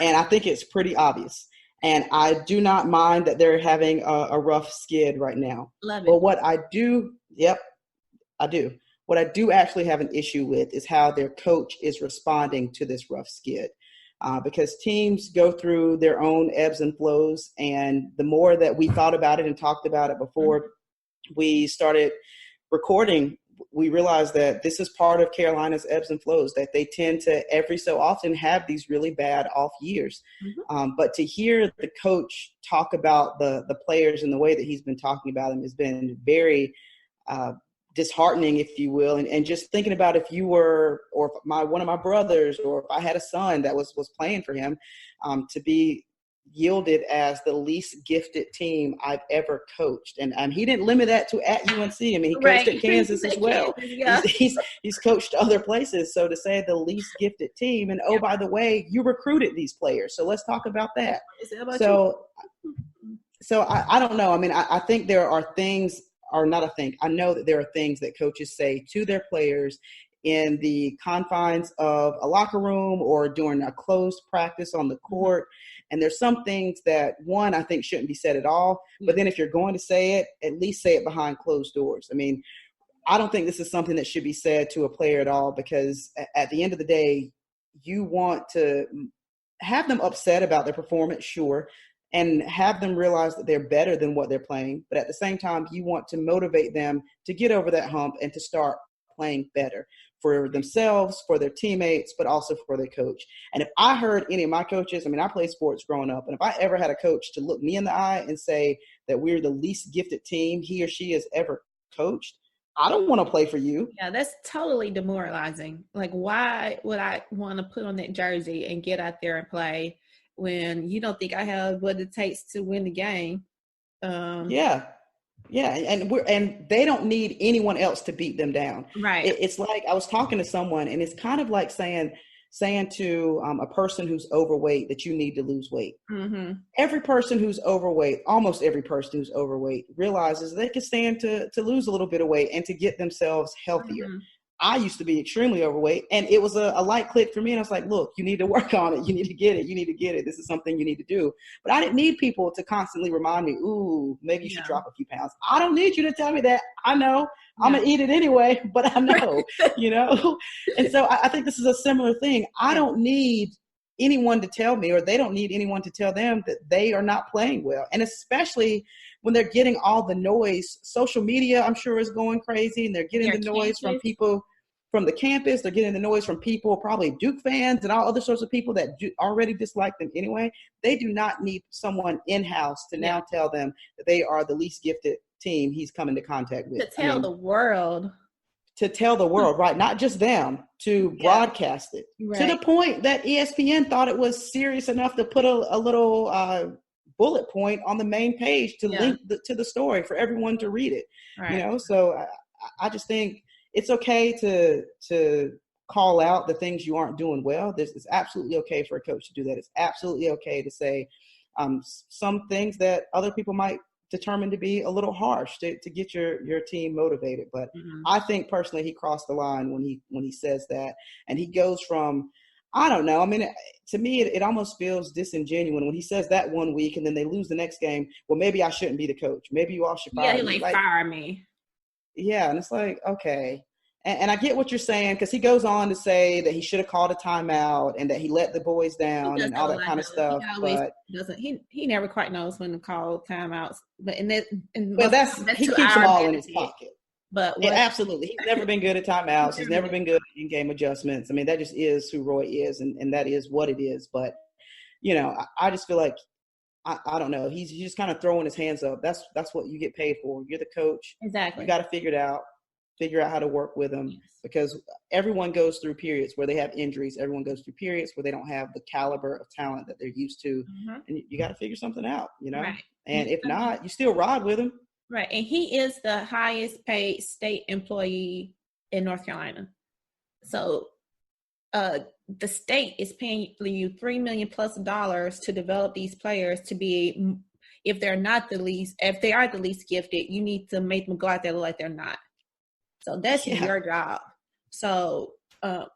I think it's pretty obvious. And I do not mind that they're having a rough skid right now. Love it. But what I do. What I do actually have an issue with is how their coach is responding to this rough skid. Because teams go through their own ebbs and flows. And the more that we thought about it and talked about it before we started recording, we realized that this is part of Carolina's ebbs and flows, that they tend to every so often have these really bad off years. But to hear the coach talk about the players and the way that he's been talking about them has been very disheartening, if you will. And just thinking about if you were, or if one of my brothers, or if I had a son that was playing for him, to be yielded as the least gifted team I've ever coached. And he didn't limit that to at UNC. I mean, he coached at Kansas as well. Yeah. He's coached other places. So to say the least gifted team, and by the way, you recruited these players. So let's talk about that. So I don't know. I mean, I think there are things, or not a thing. I know that there are things that coaches say to their players in the confines of a locker room or during a closed practice on the court. And there's some things that, one, I think shouldn't be said at all. But then if you're going to say it, at least say it behind closed doors. I mean, I don't think this is something that should be said to a player at all, because at the end of the day, you want to have them upset about their performance, sure, and have them realize that they're better than what they're playing. But at the same time, you want to motivate them to get over that hump and to start playing better for themselves, for their teammates, but also for their coach. And if I heard any of my coaches, I mean, I played sports growing up, and if I ever had a coach to look me in the eye and say that we're the least gifted team he or she has ever coached, I don't want to play for you. Yeah, that's totally demoralizing. Like, why would I want to put on that jersey and get out there and play when you don't think I have what it takes to win the game? Yeah, and they don't need anyone else to beat them down. Right. It's like, I was talking to someone, and it's kind of like saying to a person who's overweight that you need to lose weight. Mm-hmm. Every person who's overweight, almost every person who's overweight, realizes they can stand to lose a little bit of weight and to get themselves healthier. Mm-hmm. I used to be extremely overweight, and it was a light click for me. And I was like, look, you need to work on it. You need to get it. You need to get it. This is something you need to do. But I didn't need people to constantly remind me, ooh, maybe you should drop a few pounds. I don't need you to tell me that. I know. I'm going to eat it anyway, but I know, And so I think this is a similar thing. I don't need anyone to tell me, or they don't need anyone to tell them that they are not playing well. And especially when they're getting all the noise. Social media, I'm sure, is going crazy, and they're getting the noise from people from the campus. They're getting the noise from people, probably Duke fans and all other sorts of people that already dislike them anyway. They do not need someone in-house to now tell them that they are the least gifted team he's come into contact with. To tell the world. To tell the world, right? Not just them, to broadcast it. Right. To the point that ESPN thought it was serious enough to put a little bullet point on the main page to link to the story for everyone to read it. Right. So I just think it's okay to call out the things you aren't doing well. It's absolutely okay for a coach to do that. It's absolutely okay to say some things that other people might determine to be a little harsh to get your team motivated. But I think personally he crossed the line when he says that. And he goes from, I don't know. I mean, to me, it almost feels disingenuous when he says that one week and then they lose the next game. Well, maybe I shouldn't be the coach. Maybe you all should fire me. Like, fire me. Yeah, and it's like, okay. And I get what you're saying, because he goes on to say that he should have called a timeout and that he let the boys down and all that kind of stuff. He never quite knows when to call timeouts. But he keeps them all in his pocket. But absolutely, he's never been good at timeouts. He's never been good at in-game adjustments. I mean, that just is who Roy is, and that is what it is. But I just feel like I don't know. He's just kind of throwing his hands up. That's what you get paid for. You're the coach. Exactly. You got to figure it out. Figure out how to work with them, because everyone goes through periods where they have injuries. Everyone goes through periods where they don't have the caliber of talent that they're used to. And you got to figure something out, Right. And if not, you still ride with them. Right. And he is the highest paid state employee in North Carolina. So the state is paying you $3 million plus to develop these players to be, if they are the least gifted, you need to make them go out there like they're not. So that's your job. So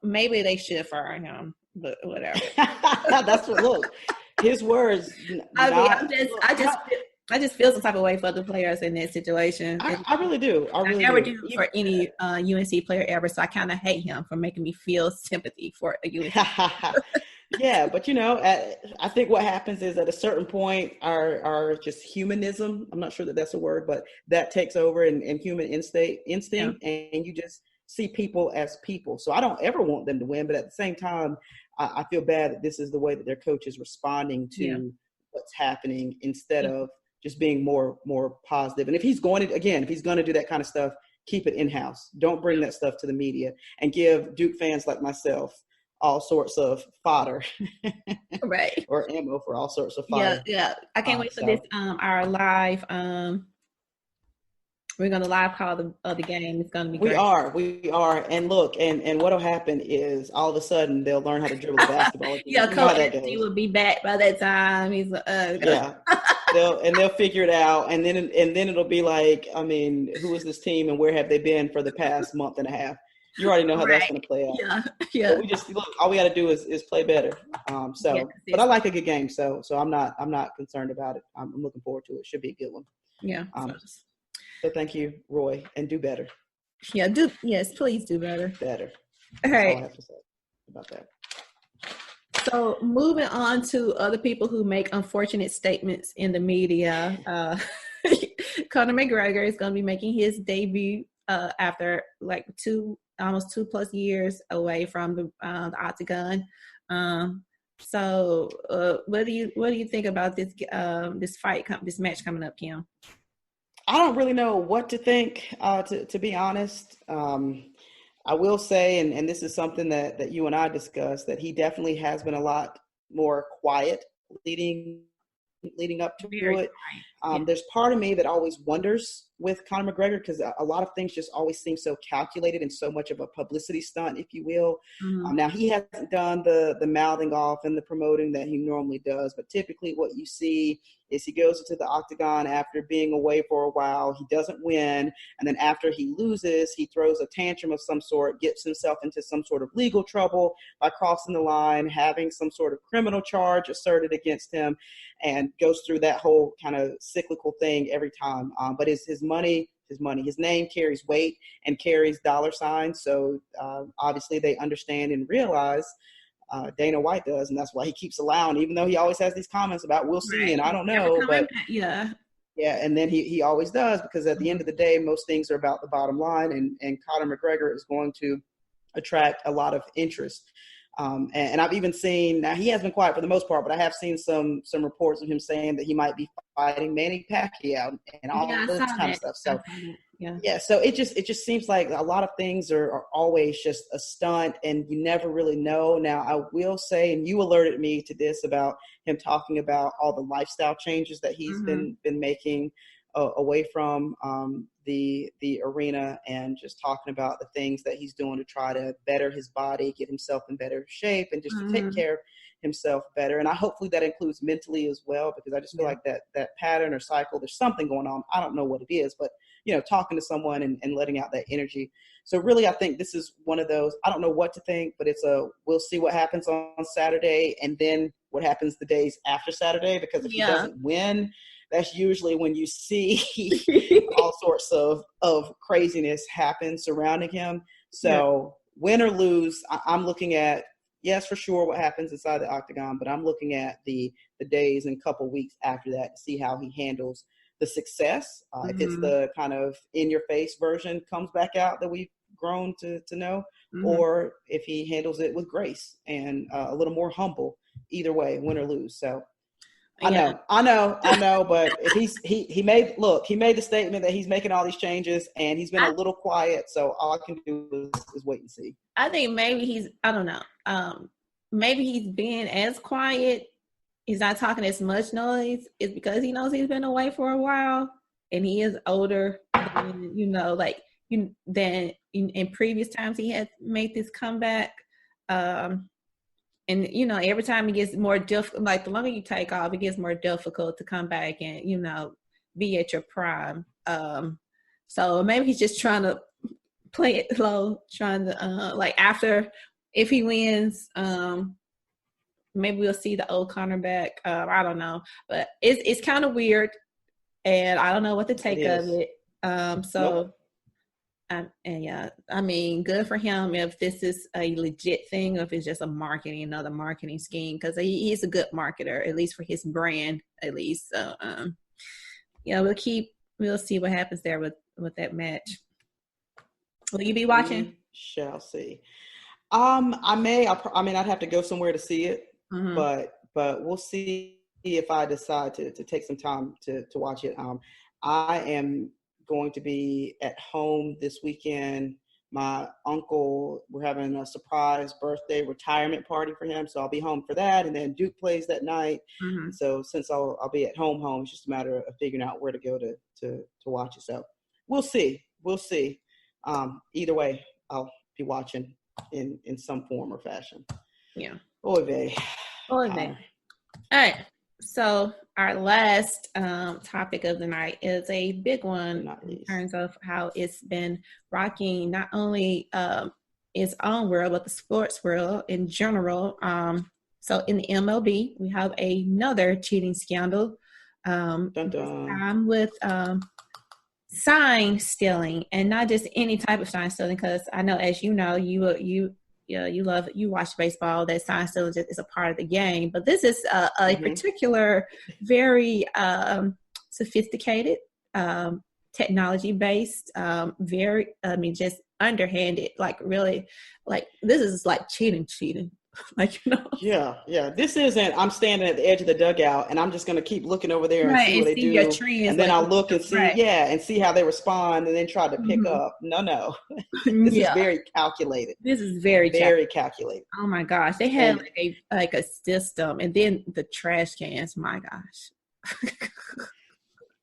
maybe they should fire him, but whatever. That's what. Look, his words. I just feel some type of way for the players in that situation. I really do. I never do for any UNC player ever. So I kind of hate him for making me feel sympathy for a UNC. Yeah, but I think what happens is at a certain point, our just humanism, I'm not sure that that's a word, but that takes over and human instinct, and you just see people as people. So I don't ever want them to win, but at the same time, I feel bad that this is the way that their coach is responding to what's happening instead of just being more positive. And if he's going to do that kind of stuff, keep it in-house. Don't bring that stuff to the media and give Duke fans like myself all sorts of fodder Right. or ammo for all sorts of Yeah, fire. yeah. I can't wait for this. Our live. We're gonna live call the game. It's gonna be We great. are. And look, and what'll happen is all of a sudden they'll learn how to dribble the basketball again. Yeah, You know Coach how that Anthony goes. will be back by that time. He's Yeah. They'll figure it out, and then it'll be like, I mean, who is this team and where have they been for the past month and a half? You already know how that's right. going to play out. Yeah, But yeah. we just look. All we got to do is play better. But I like a good game, so I'm not concerned about it. I'm looking forward to it. Should be a good one. Yeah. So thank you, Roy, and do better. Yeah. Yes, please do better. Better. All That's right. all I have to say about that. So moving on to other people who make unfortunate statements in the media, Conor McGregor is going to be making his debut after like almost 2+ years away from the octagon. So what do you think about this this match coming up, Kim? I don't really know what to think, to be honest. I will say, and this is something that you and I discussed, that he definitely has been a lot more quiet leading up to it. There's part of me that always wonders with Conor McGregor, because a lot of things just always seem so calculated and so much of a publicity stunt, if you will. Mm-hmm. Now, he hasn't done the mouthing off and the promoting that he normally does, but typically what you see is he goes into the octagon after being away for a while. He doesn't win. And then after he loses, he throws a tantrum of some sort, gets himself into some sort of legal trouble by crossing the line, having some sort of criminal charge asserted against him, and goes through that whole kind of cyclical thing every time. But his name carries weight and carries dollar signs. So obviously they understand and realize, Dana White does, and that's why he keeps allowing, even though he always has these comments about we'll see, and I don't know, but yeah, and then he always does, because at the end of the day, most things are about the bottom line, and Conor McGregor is going to attract a lot of interest. And I've even seen, now he has been quiet for the most part, but I have seen some reports of him saying that he might be fighting Manny Pacquiao and all this kind of stuff. So so it just seems like a lot of things are always just a stunt, and you never really know. Now, I will say, and you alerted me to this about him talking about all the lifestyle changes that he's been making away from the arena, and just talking about the things that he's doing to try to better his body, get himself in better shape, and just to take care of himself better. And hopefully that includes mentally as well, because I just feel like that pattern or cycle, there's something going on. I don't know what it is, but talking to someone and letting out that energy. So really, I think this is one of those, I don't know what to think, but we'll see what happens on Saturday, and then what happens the days after Saturday, because if he doesn't win, that's usually when you see all sorts of craziness happen surrounding him. So win or lose, I'm looking at, yes, for sure, what happens inside the octagon, but I'm looking at the days and couple weeks after that to see how he handles the success. If it's the kind of in-your-face version comes back out that we've grown to know, or if he handles it with grace and a little more humble. Either way, win or lose. So I know, but if he made the statement that he's making all these changes, and he's been a little quiet, so all I can do is wait and see. I think maybe I don't know. Maybe he's being as quiet, he's not talking as much noise, is because he knows he's been away for a while, and he is older than, than in previous times he had made this comeback. And, every time it gets more difficult, like the longer you take off, it gets more difficult to come back and, be at your prime. So maybe he's just trying to play it low, trying to, after, if he wins, maybe we'll see the old Conor back. I don't know. But it's kind of weird, and I don't know what to take of it. I mean, good for him if this is a legit thing, or if it's just another marketing scheme, because he's a good marketer, at least for his brand, at least. So, we'll see what happens there with that match. Will you be watching? We shall see. I'd have to go somewhere to see it, but we'll see if I decide to take some time to watch it. I am going to be at home this weekend. My uncle, we're having a surprise birthday retirement party for him, so I'll be home for that. And then Duke plays that night. Mm-hmm. So since I'll be at home, it's just a matter of figuring out where to go to watch it. So we'll see. Either way, I'll be watching in some form or fashion. Yeah. Oy vey. All right. So our last topic of the night is a big one in terms of how it's been rocking not only its own world, but the sports world in general. So in the MLB, we have another cheating scandal. Dun, dun. This time with sign stealing, and not just any type of sign stealing, because I know, as you know, you watch baseball, that sign stealing is a part of the game. But this is a particular, very sophisticated, technology-based, just underhanded, really, this is like cheating. Yeah. This isn't, I'm standing at the edge of the dugout and I'm just going to keep looking over there and see what they do. And then I'll look and see, and see how they respond and then try to pick up. No. This is very calculated. This is very calculated. Oh my gosh. They had a system, and then the trash cans, my gosh.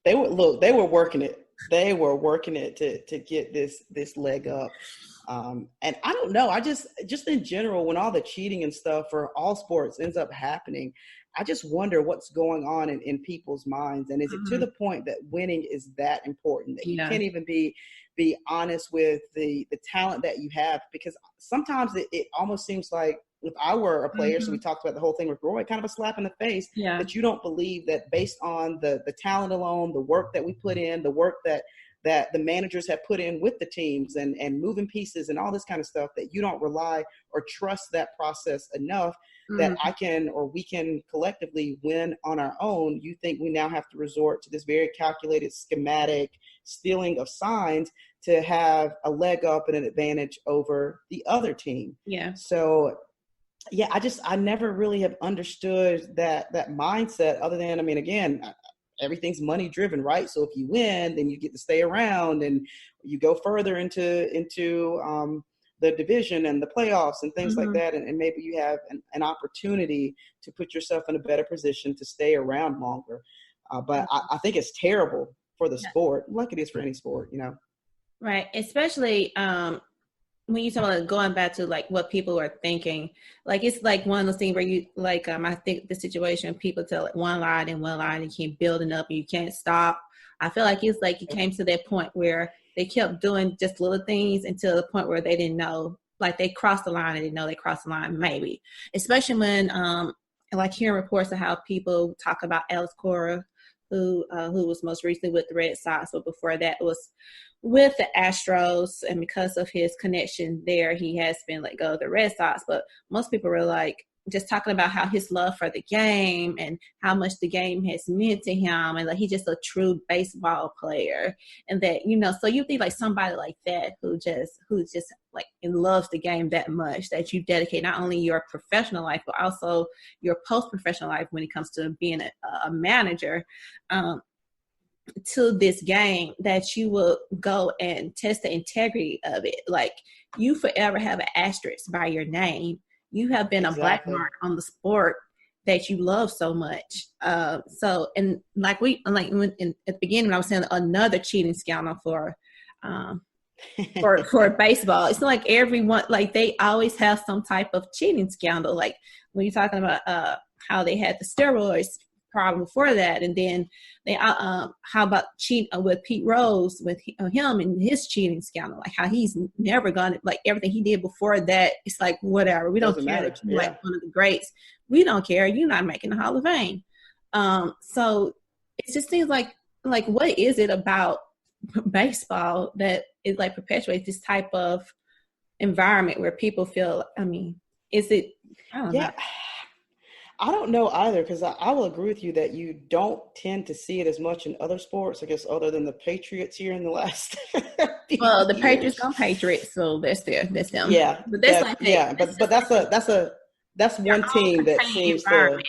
They were working it. They were working it to get this leg up. And I don't know, I just in general, when all the cheating and stuff for all sports ends up happening, I just wonder what's going on in people's minds. And is it to the point that winning is that important, that you can't even be honest with the talent that you have? Because sometimes it almost seems like, if I were a player, so we talked about the whole thing with Roy, kind of a slap in the face, that you don't believe that based on the talent alone, the work that we put in, the work that the managers have put in with the teams and moving pieces and all this kind of stuff, that you don't rely or trust that process enough that we can collectively win on our own. You think we now have to resort to this very calculated, schematic stealing of signs to have a leg up and an advantage over the other team. Yeah. So I never really have understood that mindset, other than, I mean, again, everything's money driven, right? So if you win, then you get to stay around and you go further into the division and the playoffs and things like that. And maybe you have an opportunity to put yourself in a better position to stay around longer. But I think it's terrible for the sport, like it is for any sport, Right. Especially when you talk about going back to what people are thinking, it's one of those things where you I think the situation, people tell one line and you keep building up and you can't stop. I feel like it's it came to that point where they kept doing just little things until the point where they didn't know, they crossed the line and didn't know they crossed the line, maybe. Especially when hearing reports of how people talk about Alex Cora, who was most recently with the Red Sox, but before that was with the Astros, and because of his connection there, he has been let go of the Red Sox. But most people were just talking about how his love for the game and how much the game has meant to him, and he's just a true baseball player. And that, so you think somebody like that who's just loves the game that much, that you dedicate not only your professional life but also your post-professional life when it comes to being a manager to this game, that you will go and test the integrity of it. You forever have an asterisk by your name. You have been a black mark on the sport that you love so much. At the beginning, I was saying another cheating scandal for baseball. It's like everyone, they always have some type of cheating scandal. When you're talking about how they had the steroids problem before that, and then they how about cheating with Pete Rose, with him and his cheating scandal, how he's never gonna, everything he did before that, it's whatever, we don't care that you're one of the greats, we don't care, you're not making the Hall of Fame. So it just seems like what is it about baseball that is perpetuates this type of environment where people feel, is it, I don't know. I don't know either, because I will agree with you that you don't tend to see it as much in other sports, I guess, other than the Patriots here in the last well, the Patriots are Patriots, so that's them. Yeah, but that's but that's one team that seems to.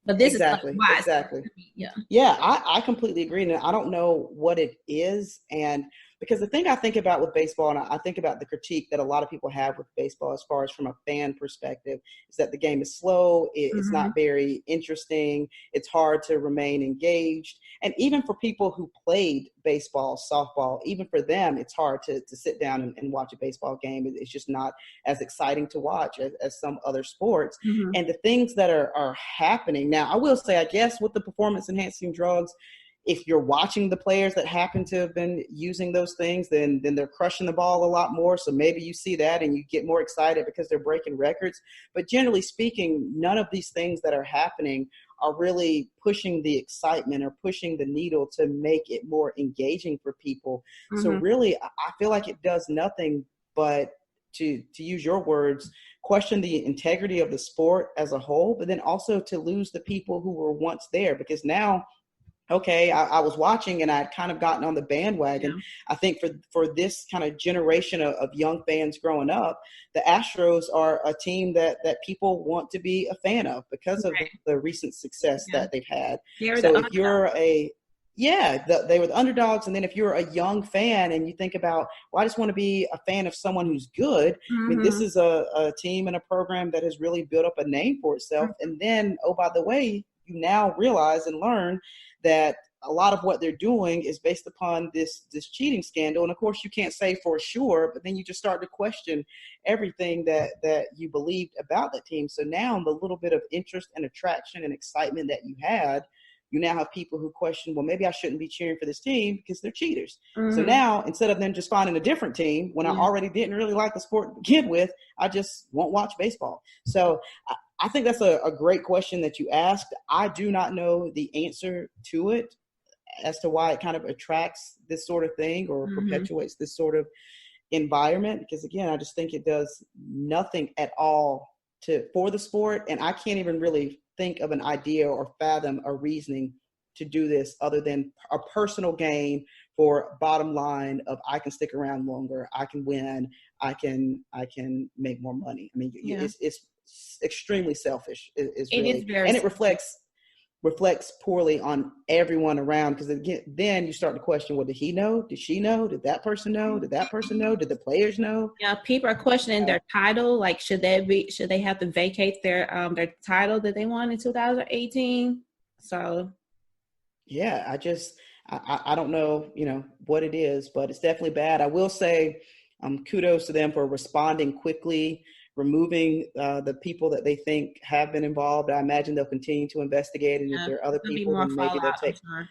But this is like Exactly. why it's Exactly. yeah. Yeah, I completely agree. And I don't know what it is. And because the thing I think about with baseball, and I think about the critique that a lot of people have with baseball as far as from a fan perspective, is that the game is slow, it's Mm-hmm. not very interesting, it's hard to remain engaged. And even for people who played baseball, softball, even for them, it's hard to sit down and watch a baseball game. It's just not as exciting to watch as some other sports. Mm-hmm. And the things that are happening now, I will say, I guess with the performance enhancing drugs, if you're watching the players that happen to have been using those things, then they're crushing the ball a lot more. So maybe you see that and you get more excited because they're breaking records. But generally speaking, none of these things that are happening are really pushing the excitement or pushing the needle to make it more engaging for people. So Mm-hmm. really, I feel like it does nothing but, to use your words, question the integrity of the sport as a whole, but then also to lose the people who were once there. Because now, okay, I was watching and I'd kind of gotten on the bandwagon. Yeah. I think for this kind of generation of young fans growing up, the Astros are a team that people want to be a fan of because of Right. the recent success Yeah. that they've had. They're So the if you're they were the underdogs. And then if you're a young fan and you think about, well, I just want to be a fan of someone who's good. I mean, this mm-hmm. is a team and a program that has really built up a name for itself. And then, oh, by the way, you now realize and learn that a lot of what they're doing is based upon this cheating scandal. And of course, you can't say for sure, but then you just start to question everything that you believed about that team. So now the little bit of interest and attraction and excitement that you had, you now have people who question, well, maybe I shouldn't be cheering for this team because they're cheaters. Mm-hmm. So now, instead of them just finding a different team, when I already didn't really like the sport to begin with, I just won't watch baseball. So I think that's a great question that you asked. I do not know the answer to it as to why it kind of attracts this sort of thing or Mm-hmm. perpetuates this sort of environment. Because again, I just think it does nothing at all for the sport. And I can't even really think of an idea or fathom a reasoning to do this other than a personal gain for bottom line of, I can stick around longer, I can win, I can make more money. I mean, it's extremely selfish. Is really, is very, and it reflects poorly on everyone around. Because again, then you start to question, well, did he know? Did she know? Did that person know? Did that person know? Did the players know? Yeah, people are questioning their title. Like, should they have to vacate their title that they won in 2018? So yeah, I don't know, what it is, but it's definitely bad. I will say, kudos to them for responding quickly, removing the people that they think have been involved. I imagine they'll continue to investigate, and if there are other people, then maybe they'll take. Sure.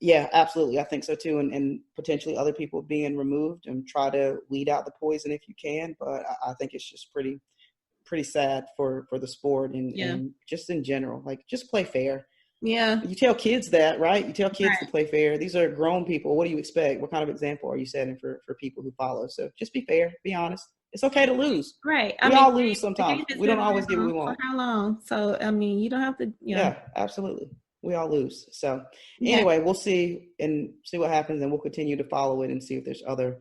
Yeah, absolutely. I think so too, and potentially other people being removed, and try to weed out the poison if you can. But I think it's just pretty sad for the sport and just in general. Like, just play fair. Yeah. You tell kids that, right? You tell kids to play fair. These are grown people. What do you expect? What kind of example are you setting for people who follow? So just be fair, be honest. It's okay to lose. Right. We all lose sometimes. We don't always get what we want. For how long? So, I mean, you don't have to, Yeah, absolutely. We all lose. So anyway, we'll see what happens, and we'll continue to follow it and see if there's other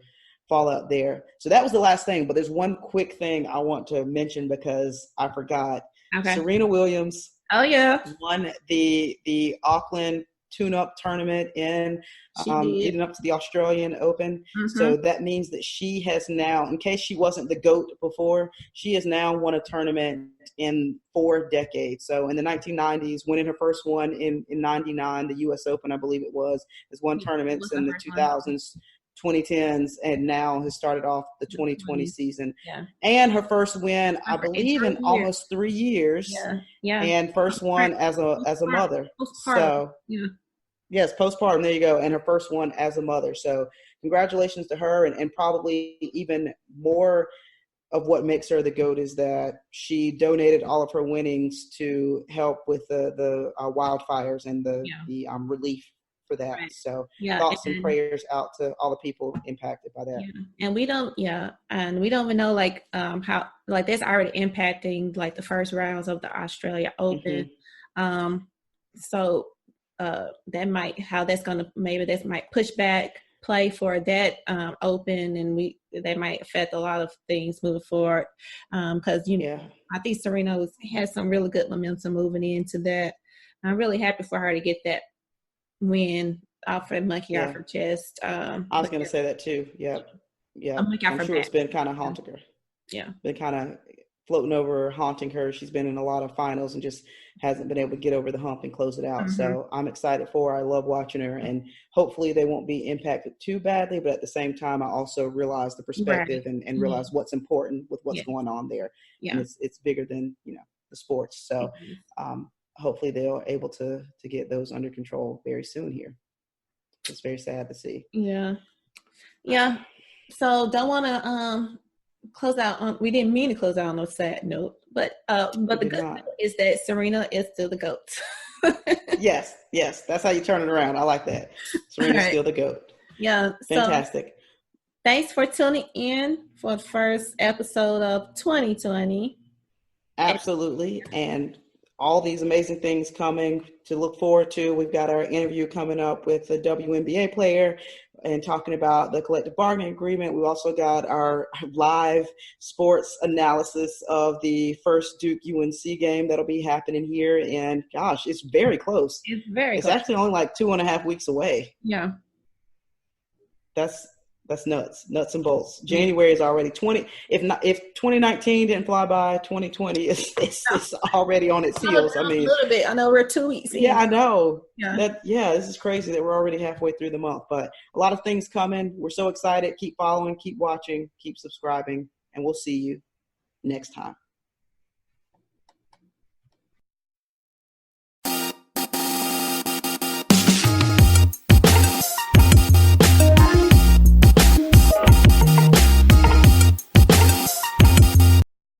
fallout there. So that was the last thing, but there's one quick thing I want to mention because I forgot. Okay. Serena Williams. Oh yeah. Won the Auckland tune-up tournament leading up to the Australian Open. Mm-hmm. So that means that she has now, in case she wasn't the GOAT before, she has now won a tournament in 4 decades. So in the 1990s, winning her first one in 99, the U.S. Open, I believe it was, has won tournaments in the 2000s. 2010s, and now has started off the 2020 season. Yeah. And her first win, I believe, in almost 3 years. Yeah. And first one as a mother. So yes, postpartum. There you go. And her first one as a mother. So congratulations to her, and probably even more of what makes her the GOAT is that she donated all of her winnings to help with the wildfires and the relief for that. Right. So thoughts and prayers out to all the people impacted by that. Yeah. And we don't even know how that's already impacting like the first rounds of the Australia Open. Mm-hmm. So that might push back play for that Open, and they might affect a lot of things moving forward. Because I think Serena has some really good momentum moving into that. I'm really happy for her to get that win off her monkey off her chest. I was going to say that too. Yep. A monkey off I'm her sure back. it's been kind of haunting her. Yeah. Been kind of floating over, haunting her. She's been in a lot of finals and just hasn't been able to get over the hump and close it out. Mm-hmm. So I'm excited for her. I love watching her, and hopefully they won't be impacted too badly. But at the same time, I also realize the perspective and realize what's important with what's going on there. Yeah. And it's bigger than, the sports. So hopefully they're able to get those under control very soon here. It's very sad to see. Yeah. Yeah. So don't want to close out on, we didn't mean to close out on a sad note, but the good note is that Serena is still the GOAT. Yes, that's how you turn it around. I like that. Serena's still the GOAT. Yeah. Fantastic. So, thanks for tuning in for the first episode of 2020. Absolutely. And all these amazing things coming to look forward to. We've got our interview coming up with a WNBA player and talking about the collective bargaining agreement. We've also got our live sports analysis of the first Duke UNC game that'll be happening here. And gosh, it's very close. It's actually only like 2.5 weeks away. Yeah. That's nuts and bolts. January is already 20. If 2019 didn't fly by, 2020 it's already on its heels. I mean, a little bit. I know we're 2 weeks in. Yeah, I know. This is crazy that we're already halfway through the month, but a lot of things coming. We're so excited. Keep following, keep watching, keep subscribing, and we'll see you next time.